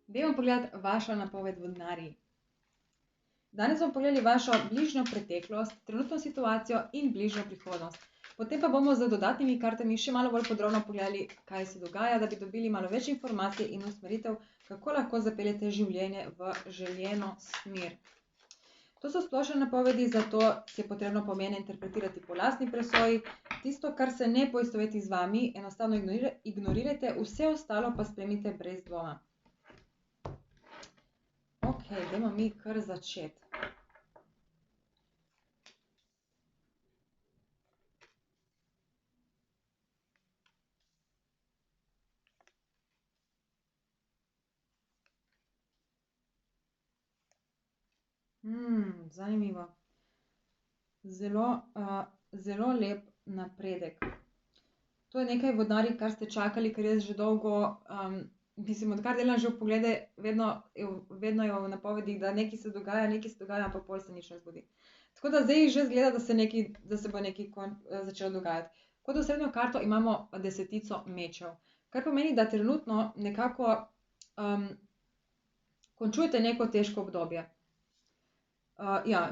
Dajmo pogledati vašo napoved vodnarji. Danes bomo pogledali vašo bližnjo preteklost, trenutno situacijo in bližnjo prihodnost. Potem pa bomo z dodatnimi kartami še malo bolj podrobno pogledali, kaj se dogaja, da bi dobili malo več informacij in usmeritev, kako lahko zapeljete življenje v željeno smer. To so splošne napovedi, zato je potrebno pomene interpretirati po lastni presoji. Tisto, kar se ne poistoveti z vami, enostavno ignorirajte, vse ostalo pa sprejmite brez dvoma. Ok, dajmo mi kar začeti. Zanimivo. Zelo lep napredek. To je nekaj vodnarji, kar ste čakali, ker jaz že dolgo, odkar delam že vpoglede, vedno je v napovedih, da nekaj se dogaja, ampak pol se nič ne zgodi. Tako da zdaj že izgleda, da se bo nekaj začelo dogajati. Kot osrednjo karto imamo desetico mečev, kar pomeni, da trenutno nekako končujete neko težko obdobje.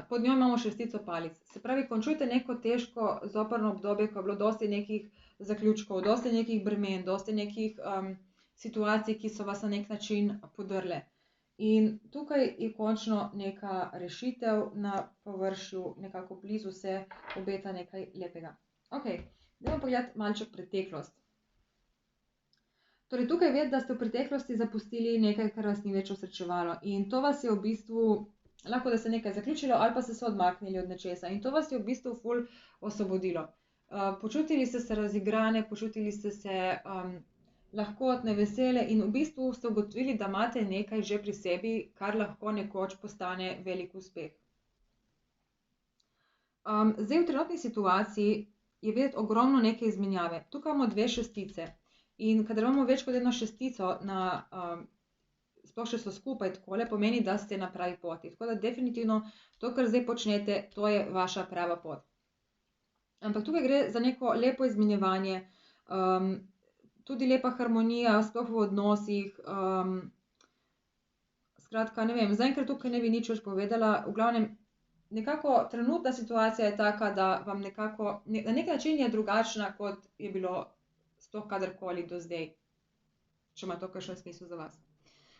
Pod njo imamo šestico palic. Se pravi, končujete neko težko zoprno obdobje, ko je bilo dosti nekih zaključkov, dosti nekih bremen, dosti nekih situacij, ki so vas na nek način podrle. In tukaj je končno neka rešitev na površju, nekako blizu se obeta nekaj lepega. Ok, dajmo pogledati malček preteklost. Torej, tukaj vedeti, da ste v preteklosti zapustili nekaj, kar vas ni več osrečevalo. In to vas je v bistvu, lahko da se nekaj zaključilo ali pa ste se odmaknili od nečesa. In to vas je v bistvu ful osvobodilo. Počutili ste se razigrane, počutili ste se lahkotne, vesele in v bistvu ste ugotovili, da imate nekaj že pri sebi, kar lahko nekoč postane velik uspeh. Zdaj v trenutni situaciji je videti ogromno neke izmenjave. Tukaj imamo dve šestice. In kadar imamo več kot eno šestico sploh še so skupaj takole, pomeni, da ste na pravi poti. Tako da definitivno to, kar zdaj počnete, to je vaša prava pot. Ampak tukaj gre za neko lepo izmenjevanje, tudi lepa harmonija, sploh v odnosih. Skratka, ne vem, zaenkrat tukaj ne bi nič več povedala. V glavnem, nekako trenutna situacija je taka, da vam nekako, na nek način je drugačna, kot je bilo sploh kadarkoli do zdaj. Če ima to kakšen smisel za vas.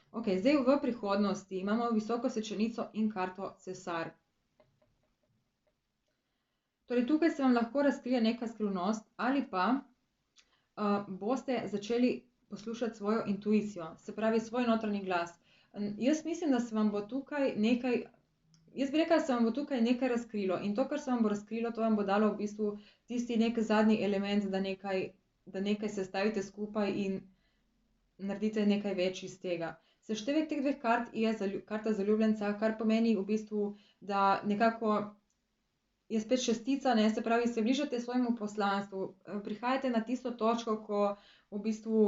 Ok, zdaj v prihodnosti imamo visoko sečenico in karto cesar. Torej, tukaj se vam lahko razkrije neka skrivnost ali pa boste začeli poslušati svojo intuicijo, se pravi svoj notranji glas. Jaz mislim, da se vam bo tukaj nekaj, jaz bi rekla, da se vam bo tukaj nekaj razkrilo in to, kar se vam bo razkrilo, to vam bo dalo v bistvu tisti nek zadnji element, da nekaj sestavite skupaj in naredite nekaj več iz tega. Seštevek teh dveh kart je karta zaljubljenca, kar pomeni v bistvu, da nekako je spet šestica, se pravi, se bližate svojemu poslanstvu, prihajate na tisto točko, ko v bistvu,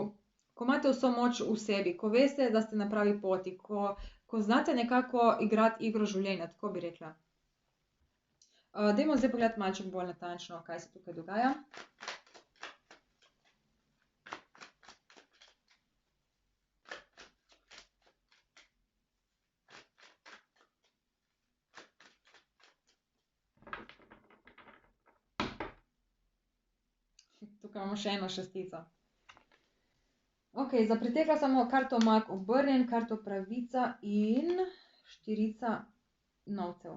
ko imate vso moč v sebi, ko veste, da ste na pravi poti, ko znate nekako igrati igro življenja, tako bi rekla. Dajmo zdaj pogledati malček bolj natančno, kaj se tukaj dogaja. Tukaj imamo še eno šestico. Ok, za preteklost imamo karto mag obrnjen, karto pravica in štirica novcev.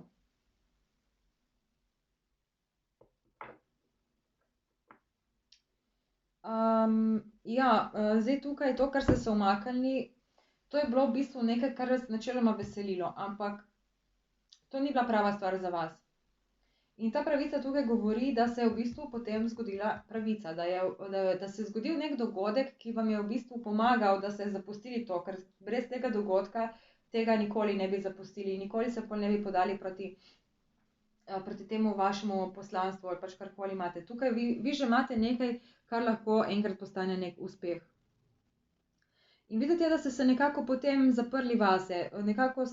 Zdaj tukaj to, kar ste se umaknili, to je bilo v bistvu nekaj, kar vas načeloma veselilo, ampak to ni bila prava stvar za vas. In ta pravica tukaj govori, da se je v bistvu potem zgodila pravica, da se je zgodil nek dogodek, ki vam je v bistvu pomagal, da ste zapustili to, ker brez tega dogodka tega nikoli ne bi zapustili, nikoli se pol ne bi podali proti temu vašemu poslanstvu ali pač karkoli imate. Tukaj vi že imate nekaj, kar lahko enkrat postane nek uspeh. In videti je, da ste se nekako potem zaprli vase, nekako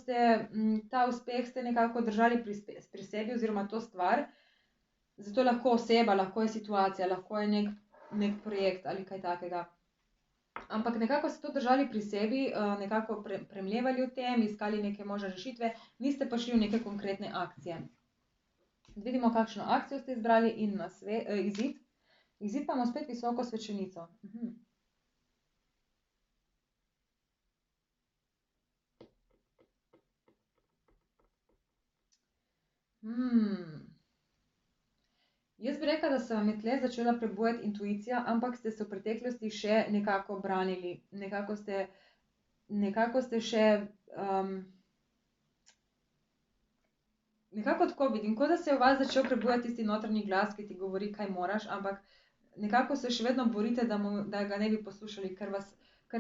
ta uspeh ste nekako držali pri sebi oziroma to stvar, zato lahko oseba, lahko je situacija, lahko je nek projekt ali kaj takega. ampak nekako ste to držali pri sebi, nekako premlevali o tem, iskali neke možne rešitve, niste pa šli v neke konkretne akcije. Vidimo, kakšno akcijo ste izbrali in izid. Izid pa imamo spet visoko svečenico. Jaz bi rekla, da se vam je tle začela prebujati intuicija, ampak ste se v preteklosti še nekako branili. Nekako ste še, nekako tako vidim, kot da se je v vas začel prebujati tisti notranji glas, ki ti govori, kaj moraš, ampak nekako se še vedno borite, da ga ne bi poslušali, ker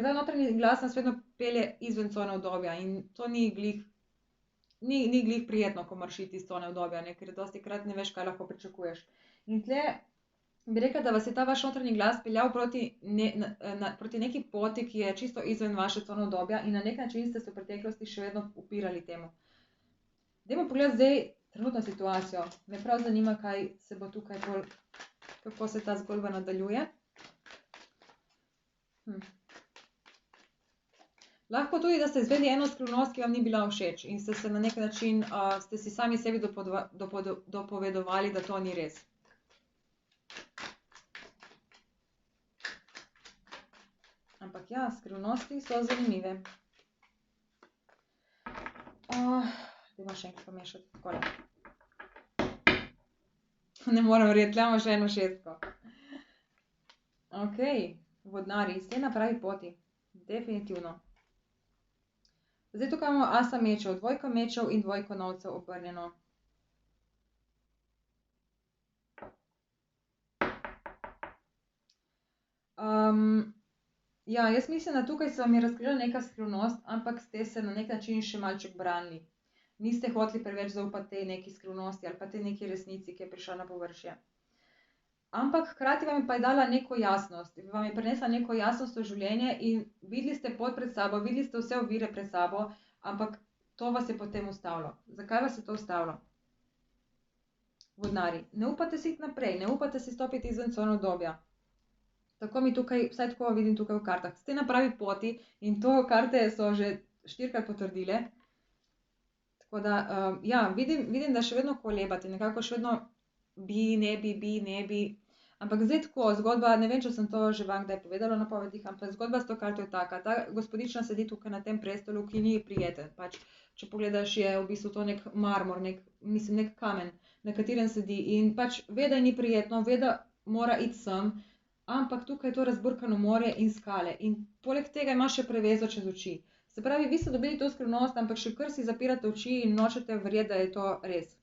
ta notranji glas nas vedno pelje izven cone udobja in to ni glih prijetno, ko moraš iti iz cone udobja, ne, ker dostikrat ne veš, kaj lahko pričakuješ. In tle bi rekla, da vas je ta vaš notranji glas peljal proti neki poti, ki je čisto izven vaše cone udobja in na nek način ste se v preteklosti še vedno upirali temu. Dajmo pogledati zdaj trenutno situacijo. Me prav zanima, kaj se bo tukaj bolj, kako se ta zgodba nadaljuje. Lahko tudi, da ste izvedli eno skrivnost, ki vam ni bila všeč in ste se na nek način, ste si sami sebi dopovedovali, da to ni res. Ampak ja, skrivnosti so zanimive. Dajmo še enkrat pomešati takole. Ne morem verjeti, tle imamo še eno šestko. Okej, vodnarji, ste na pravi poti. Definitivno. Zdaj tukaj imamo asa mečev, dvojko mečev in dvojko novcev obrnjeno. Ja, jaz mislim, da tukaj se vam je razkrila neka skrivnost, ampak ste se na nek način še malček branili. Niste hoteli preveč zaupati tej neki skrivnosti ali pa tej neki resnici, ki je prišla na površje. Ampak hkrati vam je pa dala neko jasnost, vam je prinesla neko jasnost v življenje in videli ste pot pred sabo, videli ste vse ovire pred sabo, ampak to vas je potem ustavilo. Zakaj vas je to ustavilo? Vodnarji, ne upate si iti naprej, ne upate si stopiti izven cone udobja. Tako mi tukaj, vsaj tako vidim tukaj v kartah. Ste na pravi poti in to karte so že 4-krat potrdile. Tako da, ja, vidim, da še vedno kolebate, nekako še vedno ne bi. Ampak zdaj tako, zgodba, ne vem, če sem to že vam kdaj povedala v napovedih, ampak zgodba s to karto je taka. Ta gospodična sedi tukaj na tem prestolu, ki ni prijeten. Pač, če pogledaš, je v bistvu to nek marmor, nek kamen, na katerem sedi in pač ve, da ni prijetno, ve, da mora iti sem, ampak tukaj je to razburkano morje in skale in poleg tega ima še prevezo čez oči. Se pravi, vi ste dobili to skrivnost, ampak še kar si zapirate oči in nočete verjeti, da je to res.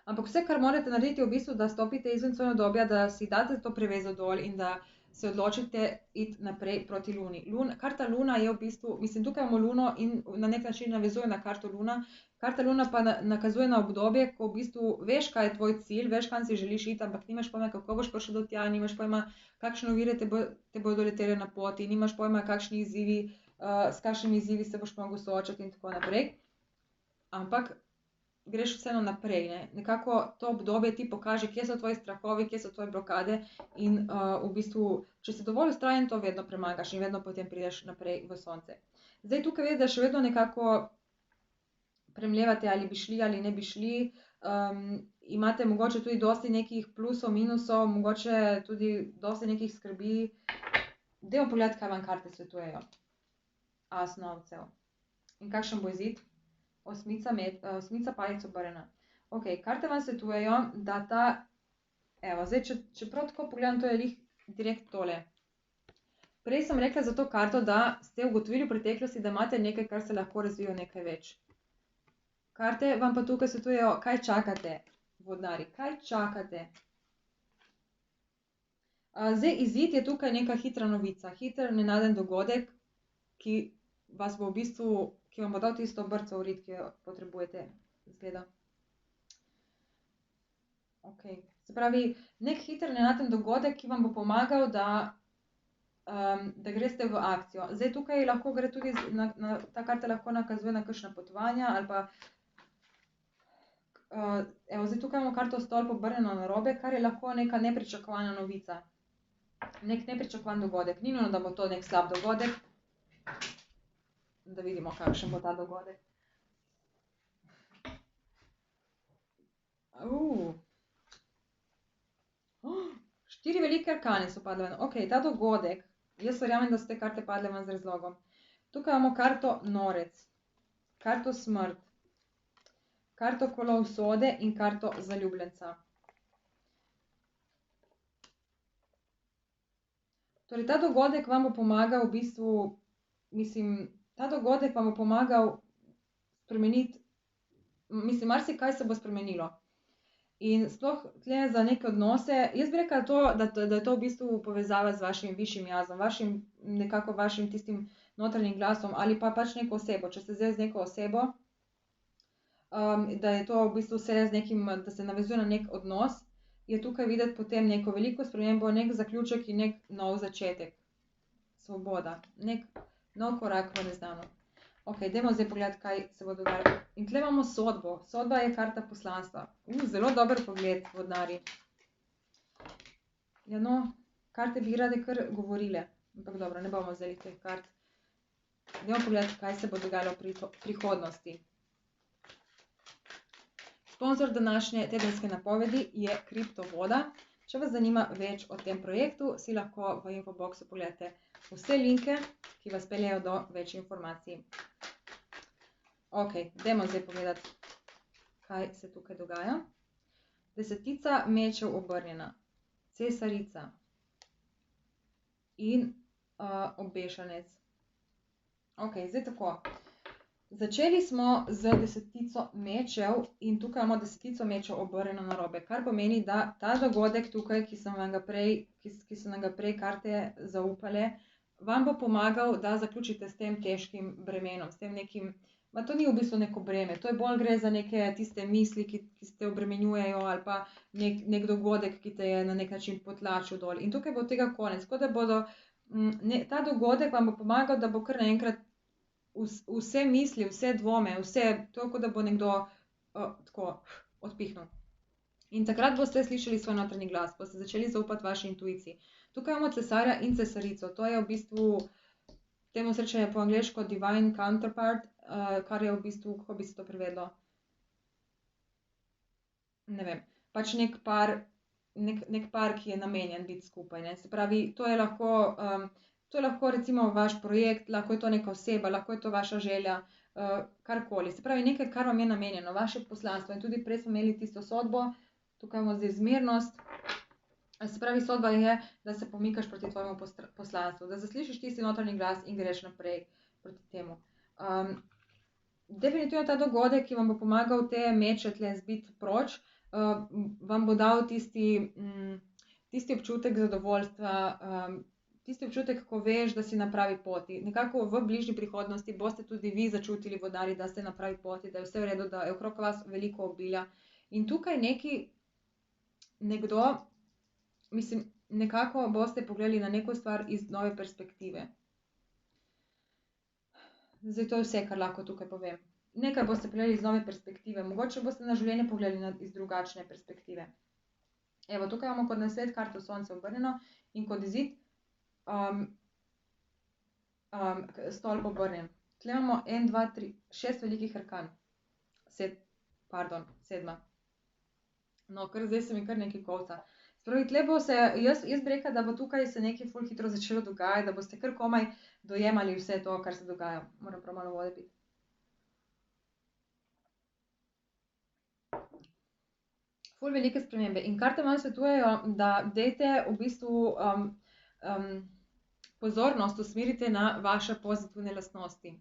Ampak vse, kar morate narediti, je v bistvu, da stopite izven cone udobja, da si date to prevezo dol in da se odločite iti naprej proti luni. Karta luna je v bistvu, mislim, tukaj imamo luno in na nek način navezuje na karto luna. Karta luna pa nakazuje na obdobje, ko v bistvu veš, kaj je tvoj cilj, veš, kam si želiš iti, ampak nimaš pojma, kako boš prišel do tja, nimaš pojma, kakšne ovire te bodo doletele na poti, nimaš pojma, s kakšnimi izzivi se boš mogel soočati in tako naprej. Ampak greš vseeno naprej, ne. Nekako to obdobje ti pokaže, kje so tvoji strahovi, kje so tvoje blokade in, v bistvu, če si dovolj vztrajen, to vedno premagaš in vedno potem prideš naprej v sonce. Zdaj tukaj vidim, da še vedno nekako premlevate, ali bi šli ali ne bi šli. Imate mogoče tudi dosti nekih plusov, minusov, mogoče tudi dosti nekih skrbi. Dajmo pogledati, kaj vam karte svetujejo. As novcev. In kakšen bo izid? Osmica palic obrnjena. Okej, karte vam svetujejo, da evo, zdaj, če prav tako pogledam, to je glih direkt tole. Prej sem rekla za to karto, da ste ugotovili v preteklosti, da imate nekaj, kar se lahko razvije v nekaj več. Karte vam pa tukaj svetujejo, kaj čakate, vodnarji, kaj čakate. Zdaj, izid je tukaj neka hitra novica, hiter, nenaden dogodek, ki vas bo v bistvu, ki vam bo dal tisto brco v rit, ki jo potrebujete, izgleda. Okej, se pravi, nek hiter, nenaden dogodek, ki vam bo pomagal, da greste v akcijo. Zdaj, tukaj lahko gre tudi, ta karta lahko nakazuje na kakšna potovanja ali pa, evo, zdaj tukaj imamo karto stolp obrnjeno narobe, kar je lahko neka nepričakovana novica. nek nepričakovan dogodek. Ni nujno, da bo to nek slab dogodek. Da vidimo, kakšen bo ta dogodek. Štiri velike arkane so padle ven. Ok, ta dogodek, jaz verjamem, da so te karte padle ven z razlogom. Tukaj imamo karto norec, karto smrt, karto kolo usode in karto zaljubljenca. Torej, ta dogodek vam bo pomagal v bistvu, ta dogodek vam bo pomagal spremeniti, marsikaj se bo spremenilo. In sploh tle za neke odnose, jaz bi rekla to, da je to v bistvu povezava z vašim višjim jazom, vašim tistim notranjim glasom ali pa pač neko osebo. Če ste zdaj z neko osebo, da je to v bistvu vse z nekim, da se navezuje na nek odnos, je tukaj videti potem neko veliko spremembo, nek zaključek in nek nov začetek. Svoboda, nek nov korak v neznano. Ok, dajmo zdaj pogledati, kaj se bo dogajalo. In tle imamo sodbo. Sodba je karta poslanstva. Zelo dober pogled, vodnarji. Ja, no, karte bi rade kar govorile. Ampak dobro, ne bomo vzeli teh kart. Dajmo pogledati, kaj se bo dogajalo v prihodnosti. Sponzor današnje tedenske napovedi je Kriptovoda. Če vas zanima več o tem projektu, si lahko v infoboxu pogledate vse linke, ki vas peljejo do več informacij. Ok, dajmo zdaj pogledati, kaj se tukaj dogaja. Desetica mečev obrnjena, cesarica in obešanec. Ok, zdaj tako. Začeli smo z desetico mečev in tukaj imamo desetico mečev obrnjeno narobe, kar pomeni, da ta dogodek tukaj, ki so nam ga prej karte zaupale, vam bo pomagal, da zaključite s tem težkim bremenom, s tem nekim, to ni v bistvu neko breme, to je bolj gre za neke tiste misli, ki te obremenjujejo ali pa nek dogodek, ki te je na nek način potlačil dol. In tukaj bo tega konec, tako da bodo, ta dogodek vam bo pomagal, da bo kar naenkrat vse misli, vse dvome, vse to, kot da bo nekdo tako odpihnil. In takrat boste slišali svoj notranji glas, boste začeli zaupati vaši intuiciji. Tukaj imamo cesarja in cesarico, to je v bistvu, temu se reče po angleško divine counterpart, kar je v bistvu, kako bi se to prevedlo? Ne vem, pač nek par, ki je namenjen biti skupaj, ne, se pravi, to je lahko recimo vaš projekt, lahko je to neka oseba, lahko je to vaša želja, karkoli. Se pravi, nekaj, kar vam je namenjeno, vaše poslanstvo. In tudi prej smo imeli tisto sodbo, tukaj imamo zdaj zmernost. Se pravi, sodba je, da se pomikaš proti tvojemu poslanstvu, da zaslišiš tisti notranji glas in greš naprej proti temu. Definitivno ta dogodek, ki vam bo pomagal te meče tle zbiti proč, vam bo dal tisti občutek zadovoljstva, tisti občutek, ko veš, da si na pravi poti. Nekako v bližnji prihodnosti boste tudi vi začutili, vodnarji, da ste na pravi poti, da je vse v redu, da je okrog vas veliko obilja. In tukaj nekdo, nekako boste pogledali na neko stvar iz nove perspektive. Zdaj to je vse, kar lahko tukaj povem. Nekaj boste pogledali iz nove perspektive, mogoče boste na življenje pogledali iz drugačne perspektive. Evo, tukaj imamo kot nasvet karto sonce obrnjeno in kot izid stolp obrnjen. Tle imamo 1, 2, 3, 6 velikih arkan. 7. No, kar zdaj se mi kar nekaj kolca. Spravi, tle bo se, jaz bi rekla, da bo tukaj se nekaj ful hitro začelo dogajati, da boste kar komaj dojemali vse to, kar se dogaja. Moram prav malo vode piti. Ful velike spremembe. In karte vam svetujejo, da dajte v bistvu pozornost usmerite na vaše pozitivne lastnosti.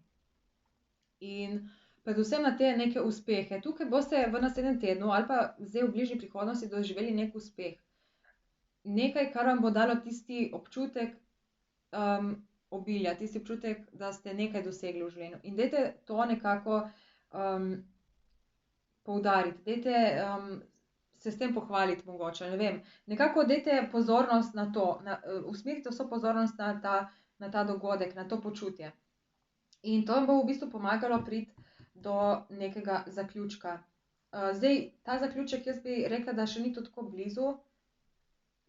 In predvsem na te neke uspehe. Tukaj boste v naslednjem tednu ali pa zdaj v bližnji prihodnosti doživeli nek uspeh. Nekaj, kar vam bo dalo tisti občutek obilja, tisti občutek, da ste nekaj dosegli v življenju. In dajte to nekako poudariti, dajte se s tem pohvaliti mogoče, ne vem. Nekako dajte pozornost na to, usmerite vso pozornost na ta dogodek, na to počutje. In to vam bo v bistvu pomagalo priti do nekega zaključka. Zdaj, ta zaključek, jaz bi rekla, da še ni to tako blizu.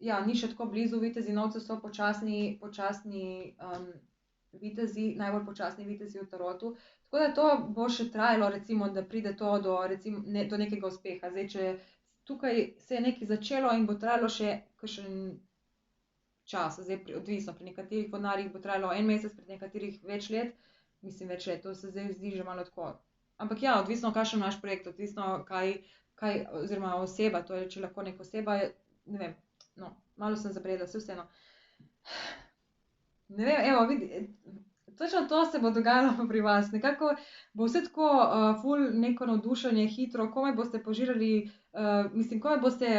ja, ni še tako blizu, vitezi novcev so počasni vitezi, najbolj počasni vitezi v tarotu. Tako da to bo še trajalo, recimo, da pride to do, recimo, do nekega uspeha. Zdaj, če tukaj se je nekaj začelo in bo trajalo še kakšen čas, zdaj odvisno, pri nekaterih vodnarjih bo trajalo 1 mesec, pri nekaterih več let, mislim več let, to se zdaj zdi že malo tako. Ampak ja, odvisno, kakšen imaš projekt, odvisno, kaj oziroma oseba, to je, če lahko neka oseba, ne vem, no, malo sem zabredla, saj vseeno. Ne vem, evo, vidi, točno to se bo dogajalo pa pri vas. Nekako bo vse tako ful neko navdušenje, hitro, komaj boste požirali, mislim, komaj boste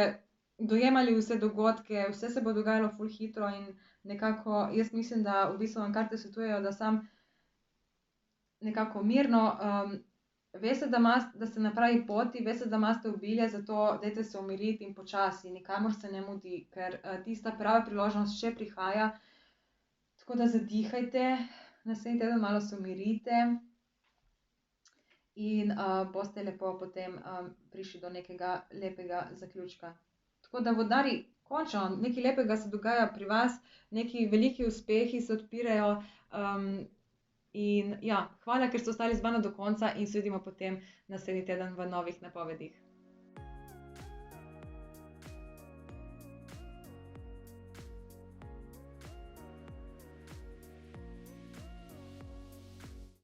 dojemali vse dogodke, vse se bo dogajalo ful hitro in nekako jaz mislim, da v bistvu vam karte svetujejo, da sam nekako mirno, veste, da ste na pravi poti, veste, da imate obilje, zato dajte se umiriti in počasi, nikamor se ne mudi, ker tista prava priložnost še prihaja. Tako da zadihajte, naslednji teden malo se umirite in boste lepo potem prišli do nekega lepega zaključka. Tako da vodnarji, končno, nekaj lepega se dogaja pri vas, neki veliki uspehi se odpirajo, in ja, hvala, ker ste ostali z mano do konca in se vidimo potem naslednji teden v novih napovedih.